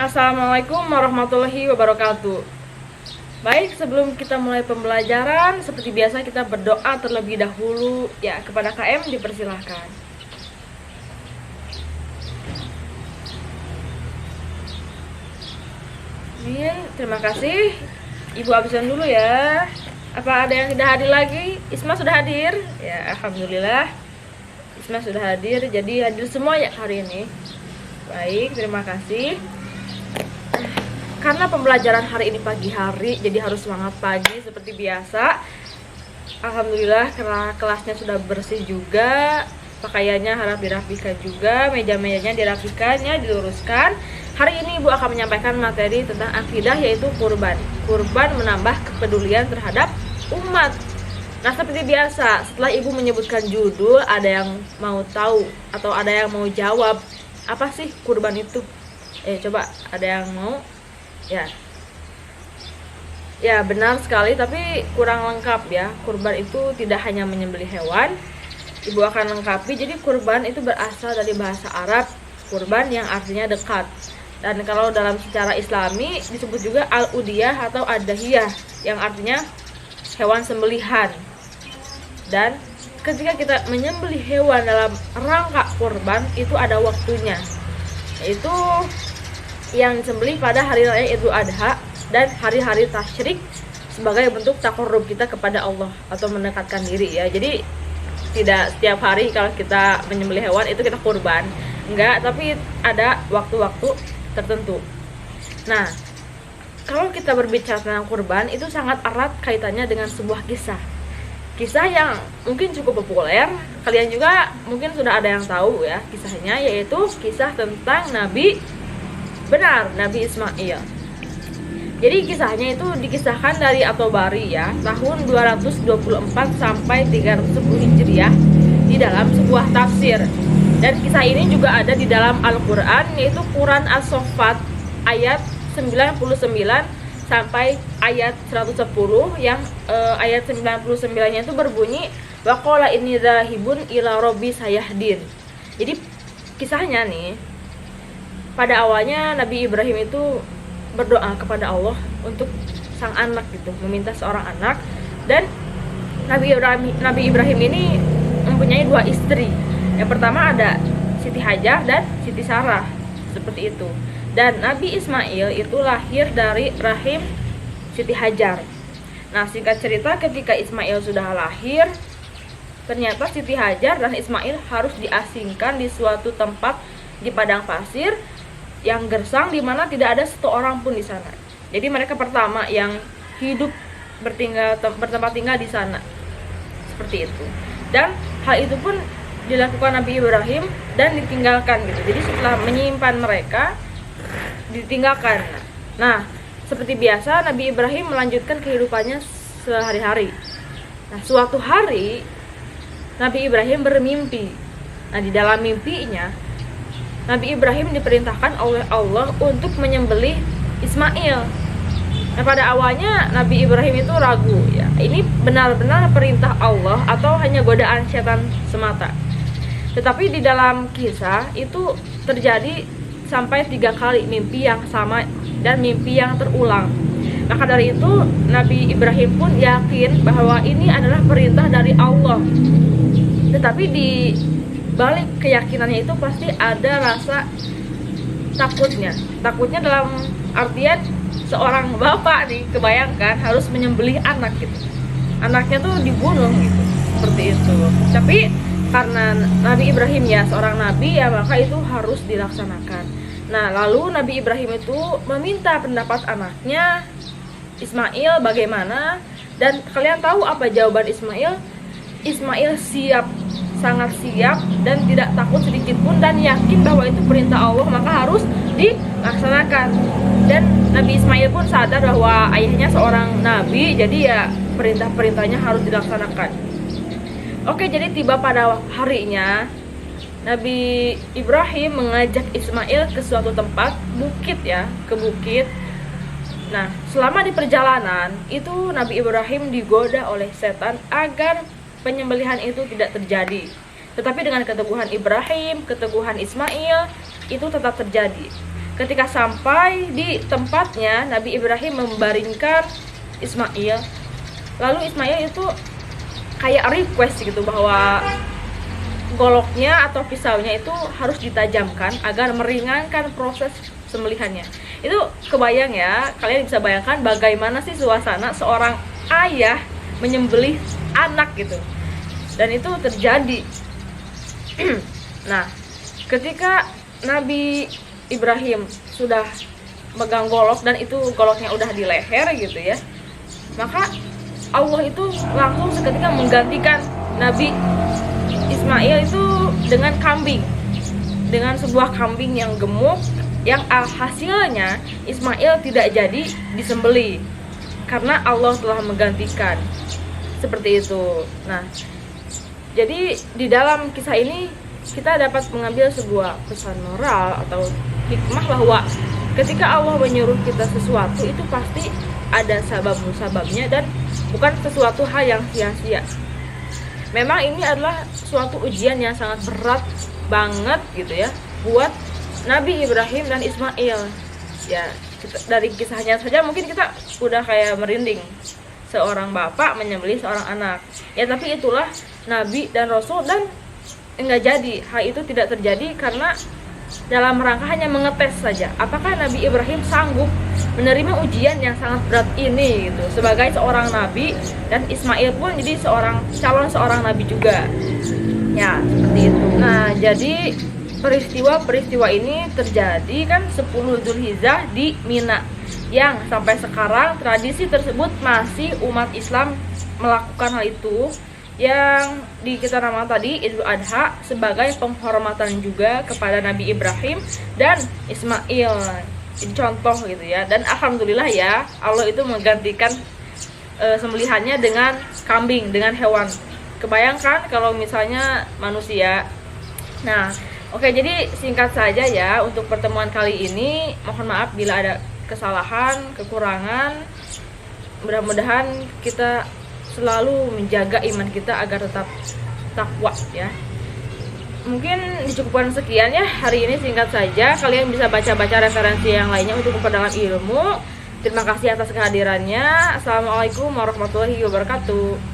Assalamualaikum warahmatullahi wabarakatuh. Baik, sebelum kita mulai pembelajaran, seperti biasa kita berdoa terlebih dahulu. Ya, kepada KM dipersilahkan. Amin, terima kasih. Ibu habisan dulu ya. Apa ada yang tidak hadir lagi? Isma sudah hadir? Ya, alhamdulillah. Isma sudah hadir, jadi hadir semua ya hari ini. Baik, terima kasih. Karena pembelajaran hari ini pagi hari, jadi harus semangat pagi seperti biasa. Alhamdulillah kelasnya sudah bersih juga, pakaiannya harap dirapikan juga, meja-mejanya dirapikannya, diluruskan. Hari ini Ibu akan menyampaikan materi tentang akidah, yaitu kurban. Kurban menambah kepedulian terhadap umat. Nah, seperti biasa, setelah Ibu menyebutkan judul, ada yang mau tahu atau ada yang mau jawab, apa sih kurban itu? Coba ada yang mau? Ya benar sekali, tapi kurang lengkap ya. Kurban itu tidak hanya menyembelih hewan. Ibu akan lengkapi. Jadi kurban itu berasal dari bahasa Arab kurban yang artinya dekat. Dan kalau dalam secara Islami disebut juga al-udiyah atau ad-dahiyah yang artinya hewan sembelihan. Dan ketika kita menyembelih hewan dalam rangka kurban itu ada waktunya, yaitu yang disembelih pada hari raya Idul Adha dan hari-hari tasyrik sebagai bentuk takarrub kita kepada Allah atau mendekatkan diri ya. Jadi tidak setiap hari kalau kita menyembelih hewan itu kita kurban, enggak, tapi ada waktu-waktu tertentu. Nah, kalau kita berbicara tentang kurban itu sangat erat kaitannya dengan sebuah kisah yang mungkin cukup populer, kalian juga mungkin sudah ada yang tahu ya kisahnya, yaitu kisah tentang Nabi Ismail. Jadi kisahnya itu dikisahkan dari At-Tabari ya, tahun 224 sampai 310 Hijriah di dalam sebuah tafsir. Dan kisah ini juga ada di dalam Al-Qur'an, yaitu Quran As-Saffat ayat 99 sampai ayat 110 yang ayat 99-nya itu berbunyi waqala inni dzahibun ila rabbi sayahdin. Jadi kisahnya nih, pada awalnya Nabi Ibrahim itu berdoa kepada Allah untuk sang anak gitu, meminta seorang anak. Dan Nabi Ibrahim ini mempunyai dua istri. Yang pertama ada Siti Hajar dan Siti Sarah, seperti itu. Dan Nabi Ismail itu lahir dari rahim Siti Hajar. Nah, singkat cerita, ketika Ismail sudah lahir, ternyata Siti Hajar dan Ismail harus diasingkan di suatu tempat di padang pasir yang gersang, di mana tidak ada satu orang pun di sana. Jadi mereka pertama yang hidup bertempat tinggal di sana, seperti itu. Dan hal itu pun dilakukan Nabi Ibrahim dan ditinggalkan gitu. Jadi setelah menyimpan mereka, ditinggalkan. Nah, seperti biasa Nabi Ibrahim melanjutkan kehidupannya sehari-hari. Nah, suatu hari Nabi Ibrahim bermimpi. Nah, di dalam mimpinya Nabi Ibrahim diperintahkan oleh Allah untuk menyembelih Ismail. Nah, pada awalnya Nabi Ibrahim itu ragu ya, ini benar-benar perintah Allah atau hanya godaan setan semata. Tetapi di dalam kisah itu terjadi sampai 3 kali mimpi yang sama dan mimpi yang terulang. Maka dari itu Nabi Ibrahim pun yakin bahwa ini adalah perintah dari Allah. Tetapi di balik keyakinannya itu pasti ada rasa takutnya dalam artian seorang bapak nih, kebayangkan harus menyembelih anak gitu, anaknya tuh dibunuh gitu, seperti itu. Tapi karena Nabi Ibrahim ya seorang nabi ya, maka itu harus dilaksanakan. Nah, lalu Nabi Ibrahim itu meminta pendapat anaknya Ismail bagaimana, dan kalian tahu apa jawaban Ismail? Ismail siap, sangat siap dan tidak takut sedikit pun, dan yakin bahwa itu perintah Allah maka harus dilaksanakan. Dan Nabi Ismail pun sadar bahwa ayahnya seorang nabi, jadi ya perintah-perintahnya harus dilaksanakan. Oke, jadi tiba pada harinya Nabi Ibrahim mengajak Ismail ke suatu tempat bukit ya, ke bukit. Nah, selama di perjalanan itu Nabi Ibrahim digoda oleh setan agar penyembelihan itu tidak terjadi. Tetapi dengan keteguhan Ibrahim, keteguhan Ismail, itu tetap terjadi. ketika sampai di tempatnya, Nabi Ibrahim membaringkan Ismail. Lalu Ismail itu kayak request gitu bahwa goloknya atau pisaunya itu harus ditajamkan agar meringankan proses sembelihannya. Itu kebayang ya, kalian bisa bayangkan bagaimana sih suasana seorang ayah menyembelih anak gitu. Dan itu terjadi. Nah, ketika Nabi Ibrahim sudah megang golok dan itu goloknya udah di leher gitu ya, maka Allah itu langsung seketika menggantikan Nabi Ismail itu dengan kambing, dengan sebuah kambing yang gemuk, yang hasilnya Ismail tidak jadi disembelih karena Allah telah menggantikan. Seperti itu. Nah, jadi di dalam kisah ini kita dapat mengambil sebuah pesan moral atau hikmah bahwa ketika Allah menyuruh kita sesuatu itu pasti ada sebab-musababnya dan bukan sesuatu hal yang sia-sia. Memang ini adalah suatu ujian yang sangat berat banget gitu ya buat Nabi Ibrahim dan Ismail. Ya, dari kisahnya saja mungkin kita udah kayak merinding. Seorang bapak menyembelih seorang anak. Ya, tapi itulah Nabi dan Rasul dan enggak jadi. Hal itu tidak terjadi karena dalam rangka hanya mengetes saja apakah Nabi Ibrahim sanggup menerima ujian yang sangat berat ini gitu sebagai seorang nabi, dan Ismail pun jadi calon seorang nabi juga. Ya, seperti itu. Nah, jadi peristiwa ini terjadi kan 10 Dzulhijjah di Mina, yang sampai sekarang tradisi tersebut masih umat Islam melakukan hal itu, yang kita nama tadi Idul Adha, sebagai penghormatan juga kepada Nabi Ibrahim dan Ismail. Ini contoh gitu ya. Dan alhamdulillah ya, Allah itu menggantikan sembelihannya dengan kambing, dengan hewan. Kebayangkan kalau misalnya manusia. Nah, oke, jadi singkat saja ya untuk pertemuan kali ini. Mohon maaf bila ada kesalahan, kekurangan. Mudah-mudahan kita selalu menjaga iman kita agar tetap takwa ya. Mungkin dicukupkan sekian ya hari ini, singkat saja. Kalian bisa baca-baca referensi yang lainnya untuk memperdalam ilmu. Terima kasih atas kehadirannya. Assalamualaikum warahmatullahi wabarakatuh.